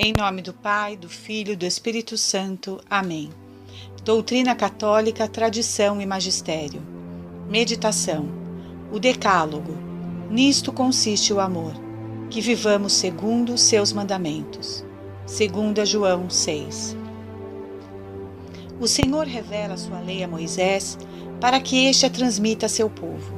Em nome do Pai, do Filho e do Espírito Santo. Amém. Doutrina católica, tradição e magistério. Meditação. O Decálogo. Nisto consiste o amor, que vivamos segundo seus mandamentos. 2 João 6. O Senhor revela sua lei a Moisés para que este a transmita a seu povo.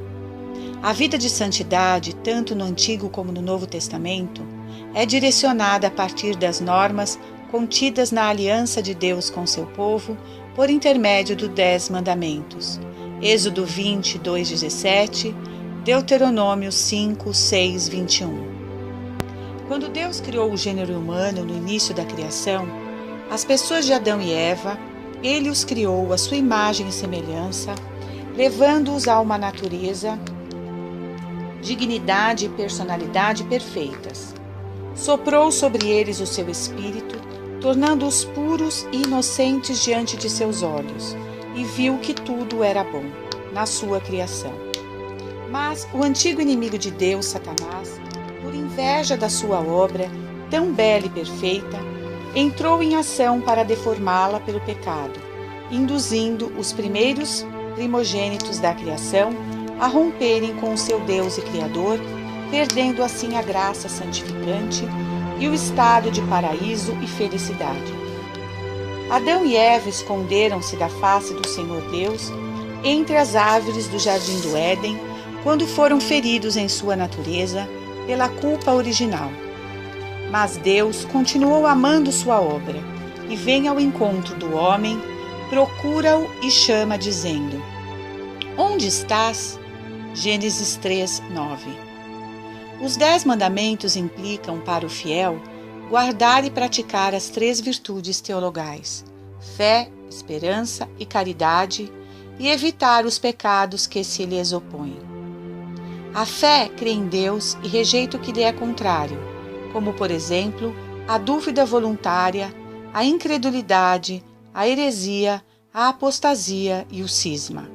A vida de santidade, tanto no Antigo como no Novo Testamento, é direcionada a partir das normas contidas na aliança de Deus com seu povo por intermédio dos 10 mandamentos. Êxodo 20, 2:17, Deuteronômio 5, 6, 21. Quando Deus criou o gênero humano no início da criação, as pessoas de Adão e Eva, Ele os criou à sua imagem e semelhança, levando-os a uma natureza, dignidade e personalidade perfeitas. Soprou sobre eles o seu espírito, tornando-os puros e inocentes diante de seus olhos, e viu que tudo era bom na sua criação. Mas o antigo inimigo de Deus, Satanás, por inveja da sua obra, tão bela e perfeita, entrou em ação para deformá-la pelo pecado, induzindo os primeiros primogênitos da criação a romperem com o seu Deus e Criador, perdendo assim a graça santificante e o estado de paraíso e felicidade. Adão e Eva esconderam-se da face do Senhor Deus entre as árvores do jardim do Éden, quando foram feridos em sua natureza pela culpa original. Mas Deus continuou amando sua obra e vem ao encontro do homem, procura-o e chama, dizendo: Onde estás? Gênesis 3, 9. Os 10 mandamentos implicam para o fiel guardar e praticar as 3 virtudes teologais: fé, esperança e caridade, e evitar os pecados que se lhes opõem. A fé crê em Deus e rejeita o que lhe é contrário, como, por exemplo, a dúvida voluntária, a incredulidade, a heresia, a apostasia e o cisma.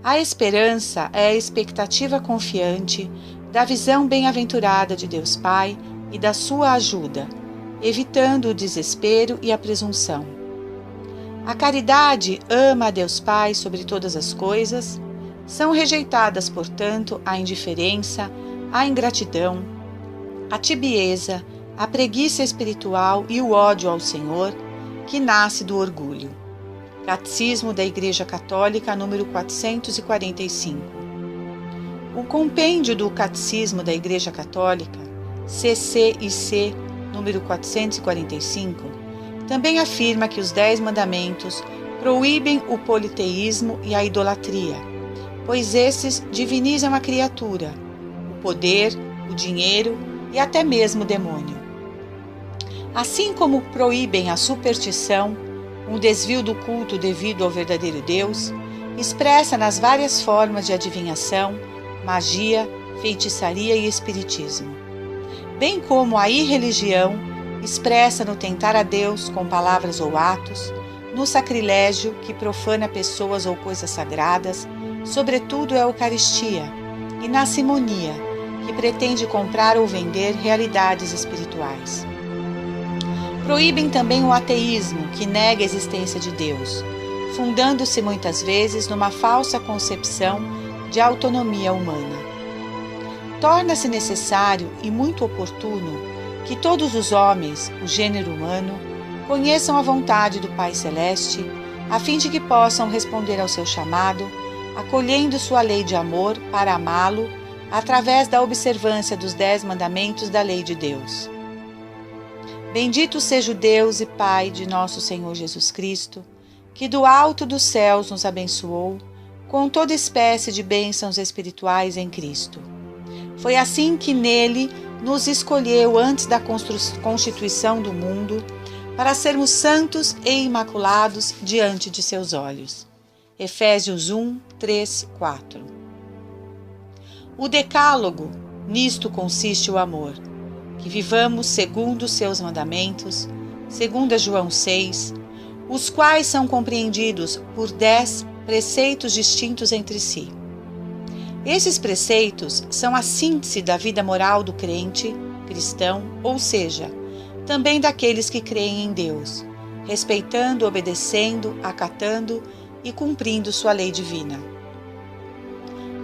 A esperança é a expectativa confiante da visão bem-aventurada de Deus Pai e da sua ajuda, evitando o desespero e a presunção. A caridade ama a Deus Pai sobre todas as coisas. São rejeitadas, portanto, a indiferença, a ingratidão, a tibieza, a preguiça espiritual e o ódio ao Senhor, que nasce do orgulho. Catecismo da Igreja Católica, número 445. O compêndio do Catecismo da Igreja Católica, CCIC, número 445, também afirma que os 10 mandamentos proíbem o politeísmo e a idolatria, pois esses divinizam a criatura, o poder, o dinheiro e até mesmo o demônio. Assim como proíbem a superstição, um desvio do culto devido ao verdadeiro Deus, expressa nas várias formas de adivinhação, magia, feitiçaria e espiritismo, bem como a irreligião, expressa no tentar a Deus com palavras ou atos, no sacrilégio que profana pessoas ou coisas sagradas, sobretudo a Eucaristia, e na simonia, que pretende comprar ou vender realidades espirituais. Proíbem também o ateísmo, que nega a existência de Deus, fundando-se muitas vezes numa falsa concepção de autonomia humana. Torna-se necessário e muito oportuno que todos os homens, o gênero humano, conheçam a vontade do Pai Celeste, a fim de que possam responder ao seu chamado, acolhendo sua lei de amor para amá-lo, através da observância dos 10 mandamentos da lei de Deus. Bendito seja o Deus e Pai de nosso Senhor Jesus Cristo, que do alto dos céus nos abençoou com toda espécie de bênçãos espirituais em Cristo. Foi assim que nele nos escolheu antes da constituição do mundo, para sermos santos e imaculados diante de seus olhos. Efésios 1, 3, 4. O Decálogo, nisto consiste o amor, que vivamos segundo seus mandamentos, 2 João 6, os quais são compreendidos por 10 preceitos distintos entre si. Esses preceitos são a síntese da vida moral do crente cristão, ou seja, também daqueles que creem em Deus, respeitando, obedecendo, acatando e cumprindo sua lei divina.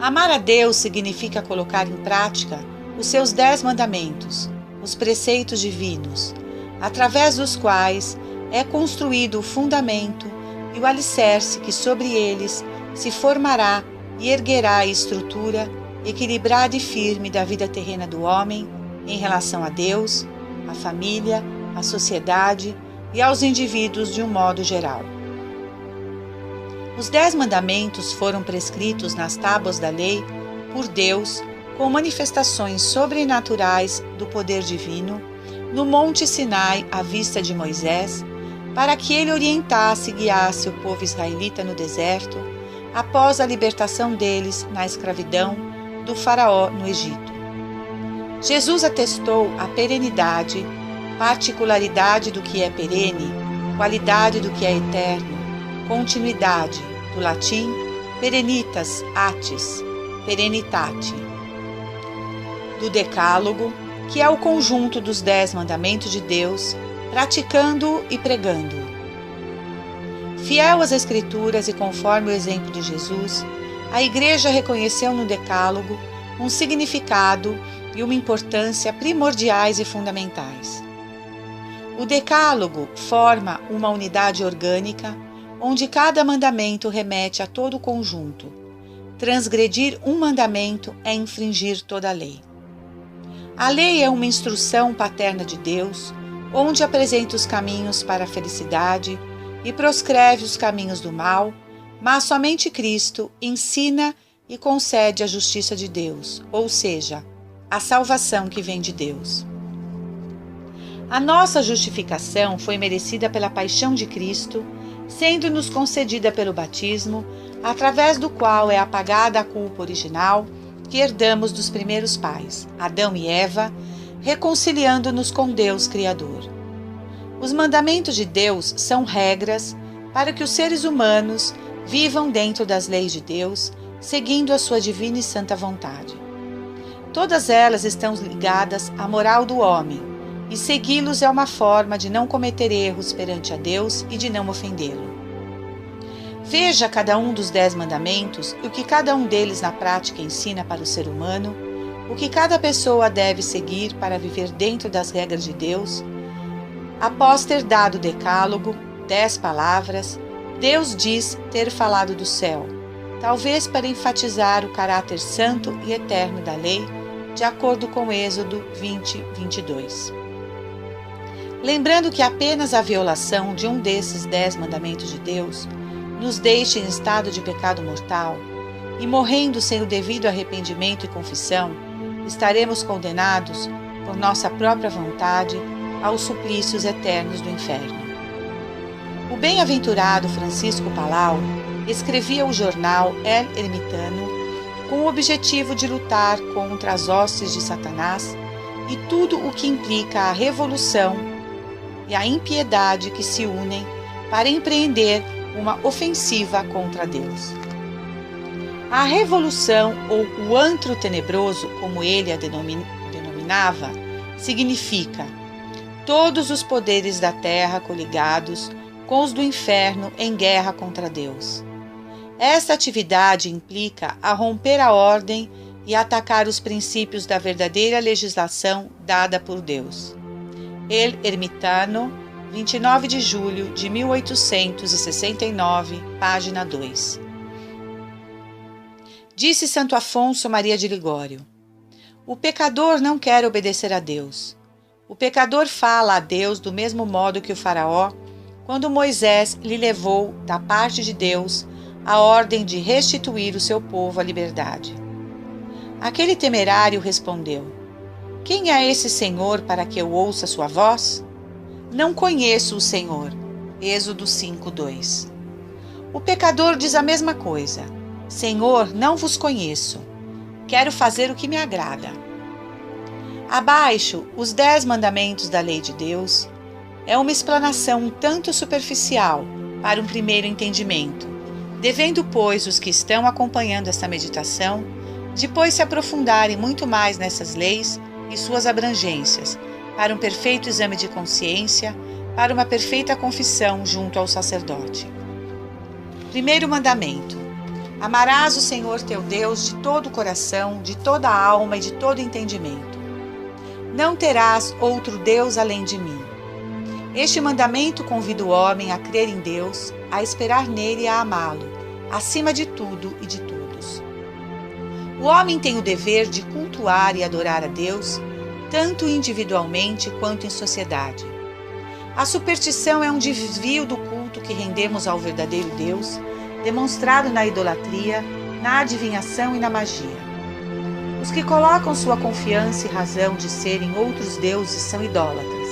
Amar a Deus significa colocar em prática os seus 10 mandamentos, os preceitos divinos, através dos quais é construído o fundamento e o alicerce que sobre eles se formará e erguerá a estrutura equilibrada e firme da vida terrena do homem em relação a Deus, à família, à sociedade e aos indivíduos de um modo geral. Os 10 mandamentos foram prescritos nas tábuas da lei por Deus com manifestações sobrenaturais do poder divino no Monte Sinai à vista de Moisés, para que ele orientasse e guiasse o povo israelita no deserto após a libertação deles na escravidão do faraó no Egito. Jesus atestou a perenidade, particularidade do que é perene, qualidade do que é eterno, continuidade, do latim perenitas atis, perenitate, do Decálogo, que é o conjunto dos 10 mandamentos de Deus, praticando e pregando. Fiel às Escrituras e conforme o exemplo de Jesus, a Igreja reconheceu no Decálogo um significado e uma importância primordiais e fundamentais. O Decálogo forma uma unidade orgânica, onde cada mandamento remete a todo o conjunto. Transgredir um mandamento é infringir toda a lei. A lei é uma instrução paterna de Deus, onde apresenta os caminhos para a felicidade e proscreve os caminhos do mal, mas somente Cristo ensina e concede a justiça de Deus, ou seja, a salvação que vem de Deus. A nossa justificação foi merecida pela paixão de Cristo, sendo-nos concedida pelo batismo, através do qual é apagada a culpa original que herdamos dos primeiros pais, Adão e Eva, reconciliando-nos com Deus Criador. Os mandamentos de Deus são regras para que os seres humanos vivam dentro das leis de Deus, seguindo a sua divina e santa vontade. Todas elas estão ligadas à moral do homem, e segui-los é uma forma de não cometer erros perante a Deus e de não ofendê-lo. Veja cada um dos 10 mandamentos e o que cada um deles na prática ensina para o ser humano, o que cada pessoa deve seguir para viver dentro das regras de Deus. Após ter dado o Decálogo, 10 palavras, Deus diz ter falado do céu, talvez para enfatizar o caráter santo e eterno da lei, de acordo com Êxodo 20, 22. Lembrando que apenas a violação de um desses 10 mandamentos de Deus nos deixa em estado de pecado mortal, e morrendo sem o devido arrependimento e confissão, estaremos condenados, por nossa própria vontade, aos suplícios eternos do inferno. O bem-aventurado Francisco Palau escrevia o jornal El Ermitaño com o objetivo de lutar contra as hostes de Satanás e tudo o que implica a revolução e a impiedade que se unem para empreender uma ofensiva contra Deus. A revolução, ou o antro tenebroso, como ele a denominava, significa todos os poderes da terra coligados com os do inferno em guerra contra Deus. Esta atividade implica a romper a ordem e atacar os princípios da verdadeira legislação dada por Deus. El Ermitaño, 29 de julho de 1869, página 2. Disse Santo Afonso Maria de Ligório: o pecador não quer obedecer a Deus. O pecador fala a Deus do mesmo modo que o faraó, quando Moisés lhe levou, da parte de Deus, a ordem de restituir o seu povo à liberdade. Aquele temerário respondeu: quem é esse Senhor para que eu ouça sua voz? Não conheço o Senhor. Êxodo 5:2. O pecador diz a mesma coisa: Senhor, não vos conheço. Quero fazer o que me agrada. Abaixo, os 10 mandamentos da lei de Deus é uma explanação um tanto superficial para um primeiro entendimento, devendo, pois, os que estão acompanhando esta meditação depois se aprofundarem muito mais nessas leis e suas abrangências, para um perfeito exame de consciência, para uma perfeita confissão junto ao sacerdote. Primeiro mandamento: amarás o Senhor teu Deus de todo o coração, de toda a alma e de todo o entendimento. Não terás outro Deus além de mim. Este mandamento convida o homem a crer em Deus, a esperar nele e a amá-lo, acima de tudo e de todos. O homem tem o dever de cultuar e adorar a Deus, tanto individualmente quanto em sociedade. A superstição é um desvio do culto que rendemos ao verdadeiro Deus, demonstrado na idolatria, na adivinhação e na magia. Os que colocam sua confiança e razão de serem outros deuses são idólatras,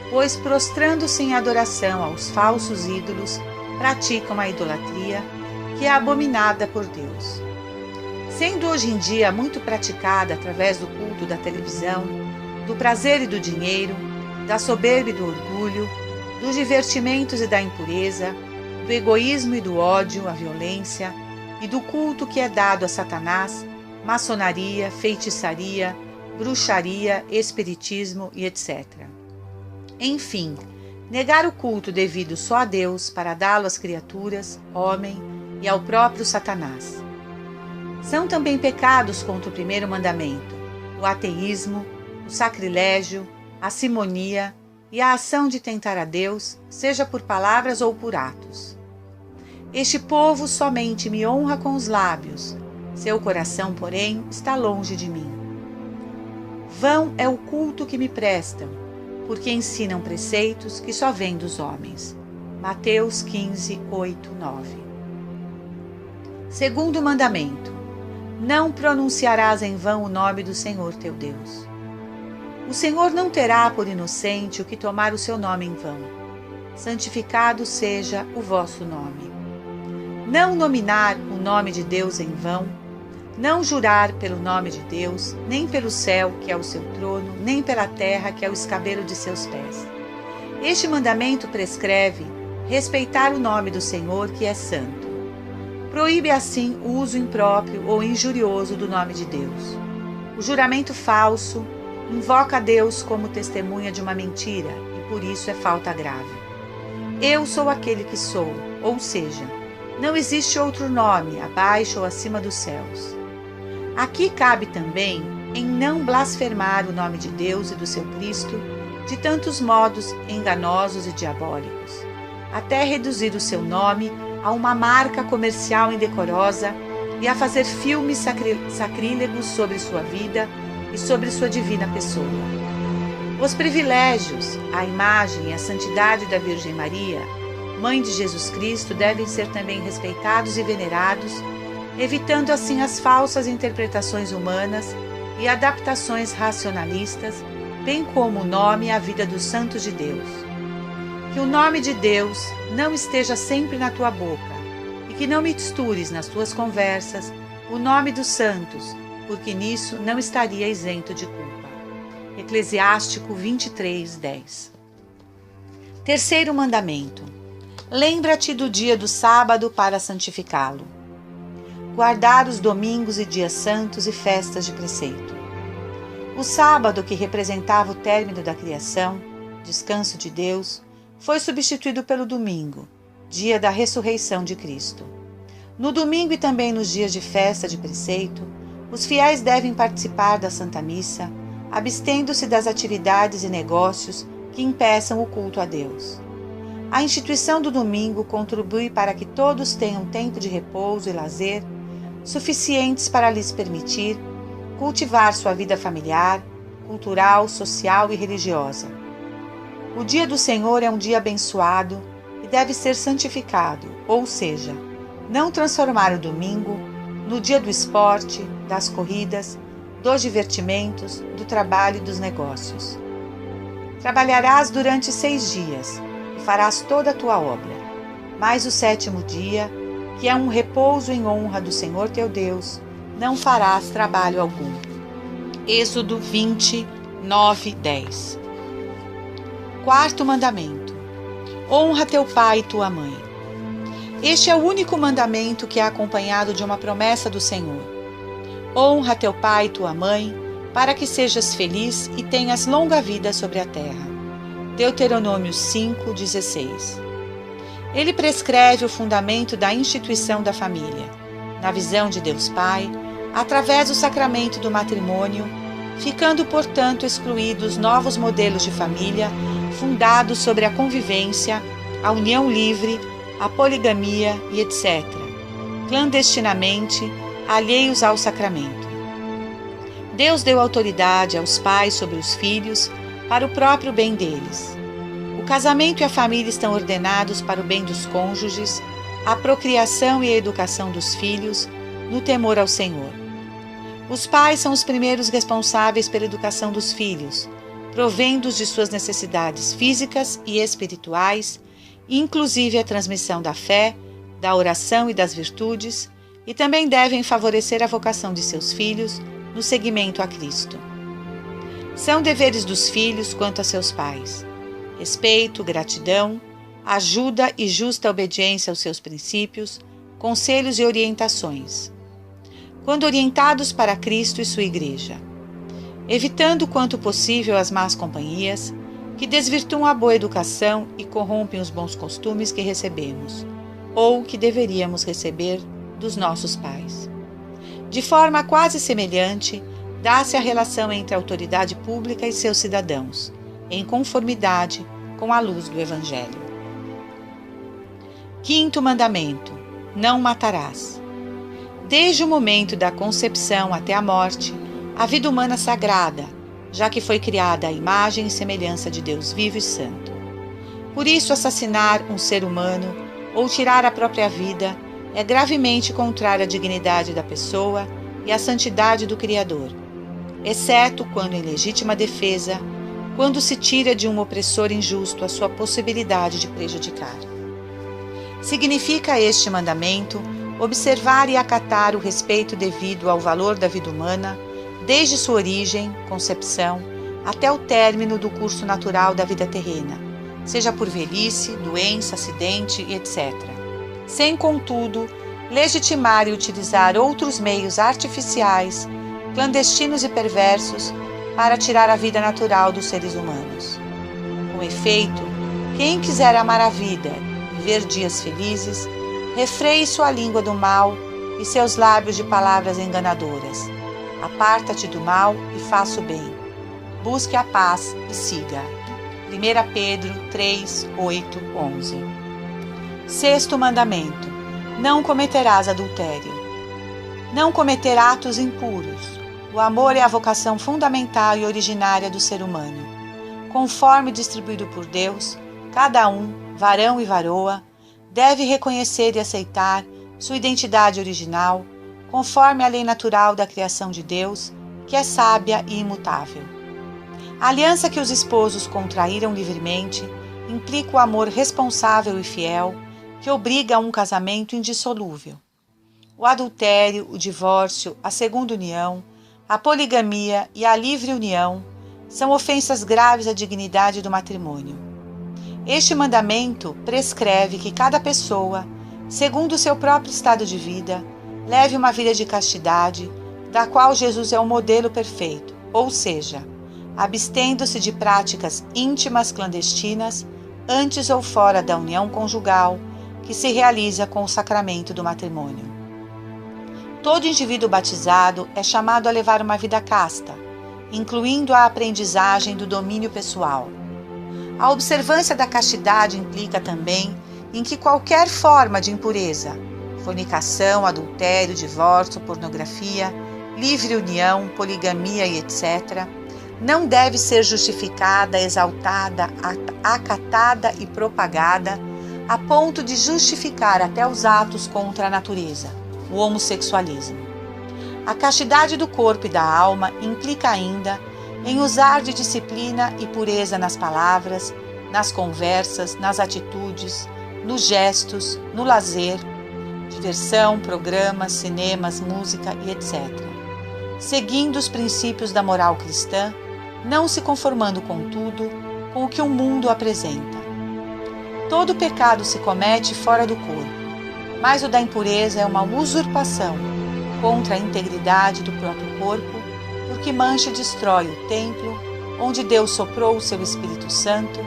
pois, prostrando-se em adoração aos falsos ídolos, praticam a idolatria, que é abominada por Deus. Sendo hoje em dia muito praticada através do culto da televisão, do prazer e do dinheiro, da soberba e do orgulho, dos divertimentos e da impureza, do egoísmo e do ódio, a violência, e do culto que é dado a Satanás, maçonaria, feitiçaria, bruxaria, espiritismo e etc. Enfim, negar o culto devido só a Deus para dá-lo às criaturas, homem e ao próprio Satanás. São também pecados contra o primeiro mandamento, o ateísmo, o sacrilégio, a simonia e a ação de tentar a Deus, seja por palavras ou por atos. Este povo somente me honra com os lábios, seu coração, porém, está longe de mim. Vão é o culto que me prestam, porque ensinam preceitos que só vêm dos homens. Mateus 15, 8, 9. Segundo mandamento: não pronunciarás em vão o nome do Senhor teu Deus. O Senhor não terá por inocente o que tomar o seu nome em vão. Santificado seja o vosso nome. Não nominar o nome de Deus em vão, não jurar pelo nome de Deus, nem pelo céu, que é o seu trono, nem pela terra, que é o escabelo de seus pés. Este mandamento prescreve respeitar o nome do Senhor, que é santo. Proíbe assim o uso impróprio ou injurioso do nome de Deus. O juramento falso invoca a Deus como testemunha de uma mentira e por isso é falta grave. Eu sou aquele que sou, ou seja, não existe outro nome abaixo ou acima dos céus. Aqui cabe também em não blasfemar o nome de Deus e do seu Cristo de tantos modos enganosos e diabólicos, até reduzir o seu nome a uma marca comercial indecorosa e a fazer filmes sacrílegos sobre sua vida e sobre sua divina pessoa. Os privilégios, a imagem e a santidade da Virgem Maria, Mãe de Jesus Cristo, devem ser também respeitados e venerados, evitando assim as falsas interpretações humanas e adaptações racionalistas, bem como o nome e a vida dos santos de Deus. Que o nome de Deus não esteja sempre na tua boca e que não mistures nas tuas conversas o nome dos santos, porque nisso não estaria isento de culpa. Eclesiástico 23, 10. Terceiro mandamento: lembra-te do dia do sábado para santificá-lo. Guardar os domingos e dias santos e festas de preceito. O sábado, que representava o término da criação, descanso de Deus, foi substituído pelo domingo, dia da ressurreição de Cristo. No domingo e também nos dias de festa de preceito, os fiéis devem participar da Santa Missa, abstendo-se das atividades e negócios que impeçam o culto a Deus. A instituição do domingo contribui para que todos tenham tempo de repouso e lazer suficientes para lhes permitir cultivar sua vida familiar, cultural, social e religiosa. O dia do Senhor é um dia abençoado e deve ser santificado, ou seja, não transformar o domingo no dia do esporte, das corridas, dos divertimentos, do trabalho e dos negócios. Trabalharás durante 6 dias e farás toda a tua obra, mas o 7º dia, que é um repouso em honra do Senhor teu Deus, não farás trabalho algum. Êxodo 20, 9, 10. Quarto mandamento: honra teu pai e tua mãe. Este é o único mandamento que é acompanhado de uma promessa do Senhor. Honra teu pai e tua mãe, para que sejas feliz e tenhas longa vida sobre a terra. Deuteronômio 5:16. Ele prescreve o fundamento da instituição da família, na visão de Deus Pai, através do sacramento do matrimônio, ficando, portanto, excluídos novos modelos de família fundados sobre a convivência, a união livre, a poligamia e etc., clandestinamente, alheios ao sacramento. Deus deu autoridade aos pais sobre os filhos para o próprio bem deles. O casamento e a família estão ordenados para o bem dos cônjuges, a procriação e a educação dos filhos, no temor ao Senhor. Os pais são os primeiros responsáveis pela educação dos filhos, provendo-os de suas necessidades físicas e espirituais, inclusive a transmissão da fé, da oração e das virtudes, e também devem favorecer a vocação de seus filhos no seguimento a Cristo. São deveres dos filhos quanto a seus pais: respeito, gratidão, ajuda e justa obediência aos seus princípios, conselhos e orientações, quando orientados para Cristo e sua Igreja, evitando quanto possível as más companhias, que desvirtuam a boa educação e corrompem os bons costumes que recebemos, ou que deveríamos receber dos nossos pais. De forma quase semelhante, dá-se a relação entre a autoridade pública e seus cidadãos, em conformidade com a luz do Evangelho. Quinto mandamento: não matarás. Desde o momento da concepção até a morte, a vida humana sagrada, já que foi criada à imagem e semelhança de Deus vivo e santo. Por isso, assassinar um ser humano ou tirar a própria vida é gravemente contrário à dignidade da pessoa e à santidade do Criador, exceto quando em legítima defesa, quando se tira de um opressor injusto a sua possibilidade de prejudicar. Significa este mandamento observar e acatar o respeito devido ao valor da vida humana, desde sua origem, concepção, até o término do curso natural da vida terrena, seja por velhice, doença, acidente e etc., sem, contudo, legitimar e utilizar outros meios artificiais, clandestinos e perversos para tirar a vida natural dos seres humanos. Com efeito, quem quiser amar a vida e ver dias felizes, refreie sua língua do mal e seus lábios de palavras enganadoras. Aparta-te do mal e faça o bem. Busque a paz e siga. 1 Pedro 3, 8, 11. Sexto mandamento: não cometerás adultério. Não cometer atos impuros. O amor é a vocação fundamental e originária do ser humano. Conforme distribuído por Deus, cada um, varão e varoa, deve reconhecer e aceitar sua identidade original, conforme a lei natural da criação de Deus, que é sábia e imutável. A aliança que os esposos contraíram livremente implica o amor responsável e fiel, que obriga a um casamento indissolúvel. O adultério, o divórcio, a segunda união, a poligamia e a livre união são ofensas graves à dignidade do matrimônio. Este mandamento prescreve que cada pessoa, segundo o seu próprio estado de vida, leve uma vida de castidade, da qual Jesus é o modelo perfeito, ou seja, abstendo-se de práticas íntimas clandestinas, antes ou fora da união conjugal, que se realiza com o sacramento do matrimônio. Todo indivíduo batizado é chamado a levar uma vida casta, incluindo a aprendizagem do domínio pessoal. A observância da castidade implica também em que qualquer forma de impureza, fornicação, adultério, divórcio, pornografia, livre união, poligamia e etc., não deve ser justificada, exaltada, acatada e propagada a ponto de justificar até os atos contra a natureza, o homossexualismo. A castidade do corpo e da alma implica ainda em usar de disciplina e pureza nas palavras, nas conversas, nas atitudes, nos gestos, no lazer, diversão, programas, cinemas, música e etc., seguindo os princípios da moral cristã, não se conformando, contudo, com o que o mundo apresenta. Todo pecado se comete fora do corpo, mas o da impureza é uma usurpação contra a integridade do próprio corpo, porque mancha e destrói o templo, onde Deus soprou o seu Espírito Santo,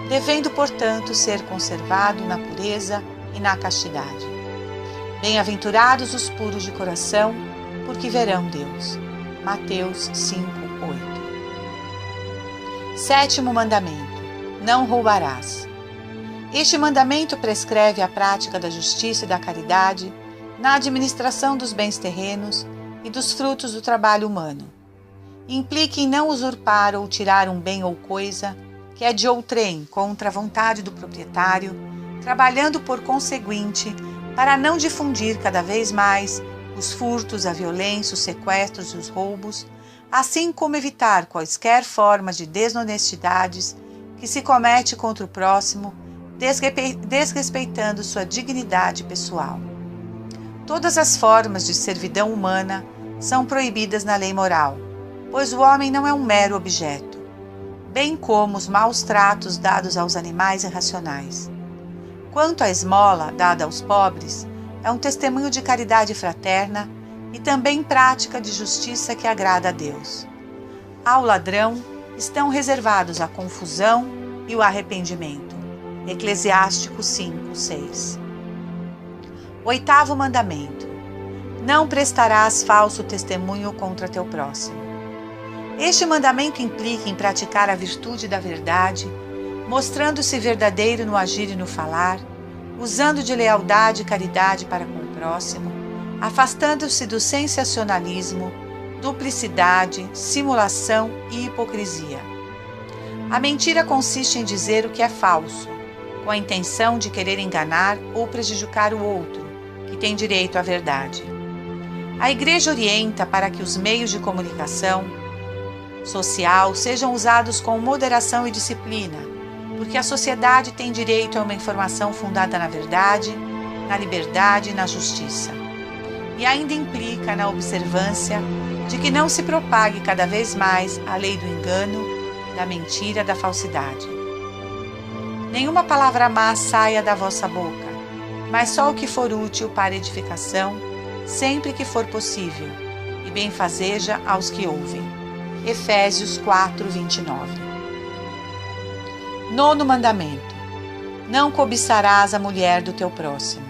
devendo, portanto, ser conservado na pureza e na castidade. Bem-aventurados os puros de coração, porque verão Deus. Mateus 5:8. Sétimo mandamento: não roubarás. Este mandamento prescreve a prática da justiça e da caridade na administração dos bens terrenos e dos frutos do trabalho humano. Implica em não usurpar ou tirar um bem ou coisa que é de outrem contra a vontade do proprietário, trabalhando por conseguinte para não difundir cada vez mais os furtos, a violência, os sequestros e os roubos, assim como evitar quaisquer formas de desonestidades que se comete contra o próximo, desrespeitando sua dignidade pessoal. Todas as formas de servidão humana são proibidas na lei moral, pois o homem não é um mero objeto, bem como os maus tratos dados aos animais irracionais. Quanto à esmola dada aos pobres, é um testemunho de caridade fraterna e também prática de justiça que agrada a Deus. Ao ladrão estão reservados a confusão e o arrependimento. Eclesiástico 5:6. Oitavo mandamento: não prestarás falso testemunho contra teu próximo. Este mandamento implica em praticar a virtude da verdade, mostrando-se verdadeiro no agir e no falar, usando de lealdade e caridade para com o próximo, afastando-se do sensacionalismo, duplicidade, simulação e hipocrisia. A mentira consiste em dizer o que é falso, com a intenção de querer enganar ou prejudicar o outro, que tem direito à verdade. A Igreja orienta para que os meios de comunicação social sejam usados com moderação e disciplina, porque a sociedade tem direito a uma informação fundada na verdade, na liberdade e na justiça. E ainda implica na observância de que não se propague cada vez mais a lei do engano, da mentira, da falsidade. Nenhuma palavra má saia da vossa boca, mas só o que for útil para edificação, sempre que for possível, e benfazeja aos que ouvem. Efésios 4:29. Nono mandamento: não cobiçarás a mulher do teu próximo.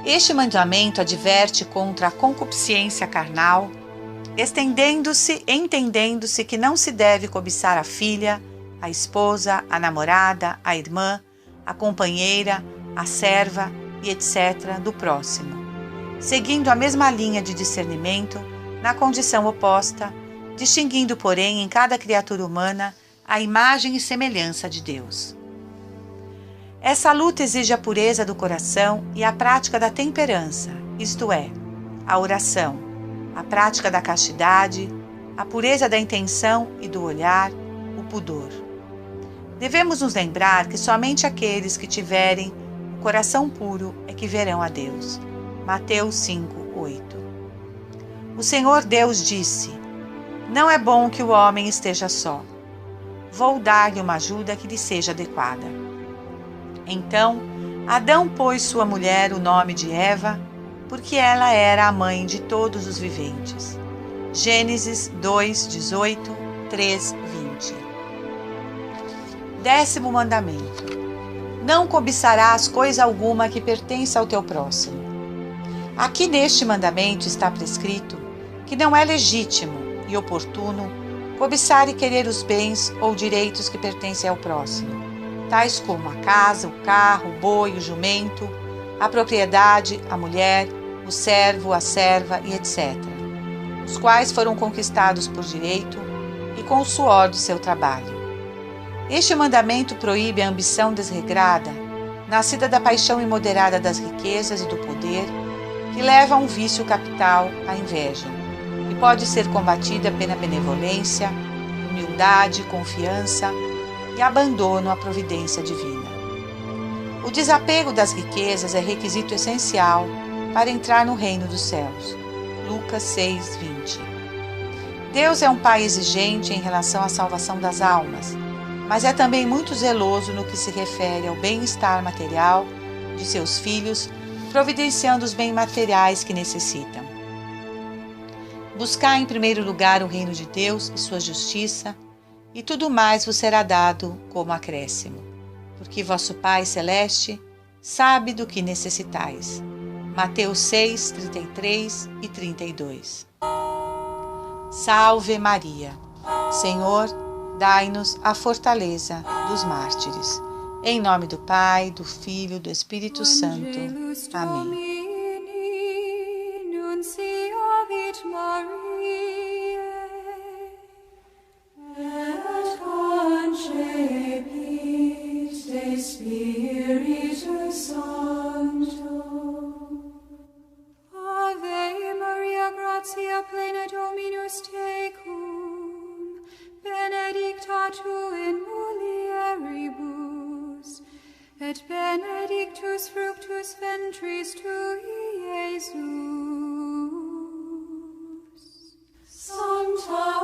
Este mandamento adverte contra a concupiscência carnal, entendendo-se que não se deve cobiçar a filha, a esposa, a namorada, a irmã, a companheira, a serva e etc. do próximo, seguindo a mesma linha de discernimento na condição oposta, distinguindo, porém, em cada criatura humana a imagem e semelhança de Deus. Essa luta exige a pureza do coração e a prática da temperança, isto é, a oração, a prática da castidade, a pureza da intenção e do olhar, o pudor. Devemos nos lembrar que somente aqueles que tiverem o coração puro é que verão a Deus. Mateus 5:8. O Senhor Deus disse: não é bom que o homem esteja só. Vou dar-lhe uma ajuda que lhe seja adequada. Então, Adão pôs sua mulher o nome de Eva, porque ela era a mãe de todos os viventes. Gênesis 2:18, 3:20. Décimo mandamento: não cobiçarás coisa alguma que pertença ao teu próximo. Aqui neste mandamento está prescrito que não é legítimo e oportuno cobiçar e querer os bens ou direitos que pertencem ao próximo, tais como a casa, o carro, o boi, o jumento, a propriedade, a mulher, o servo, a serva e etc., os quais foram conquistados por direito e com o suor do seu trabalho. Este mandamento proíbe a ambição desregrada, nascida da paixão imoderada das riquezas e do poder, que leva a um vício capital, a inveja, e pode ser combatida pela benevolência, humildade, confiança e abandono à providência divina. O desapego das riquezas é requisito essencial para entrar no reino dos céus. Lucas 6:20. Deus é um Pai exigente em relação à salvação das almas, mas é também muito zeloso no que se refere ao bem-estar material de seus filhos, providenciando os bens materiais que necessitam. Buscai em primeiro lugar o reino de Deus e sua justiça, e tudo mais vos será dado como acréscimo. Porque vosso Pai Celeste sabe do que necessitais. Mateus 6, 33 e 32. Salve Maria! Senhor, dai-nos a fortaleza dos mártires. Em nome do Pai, do Filho e do Espírito Santo. Amém. Spiritus Sancto. Ave Maria, gratia plena Dominus tecum, benedicta tu in mulieribus, et benedictus fructus ventris tui, Iesus. Sancta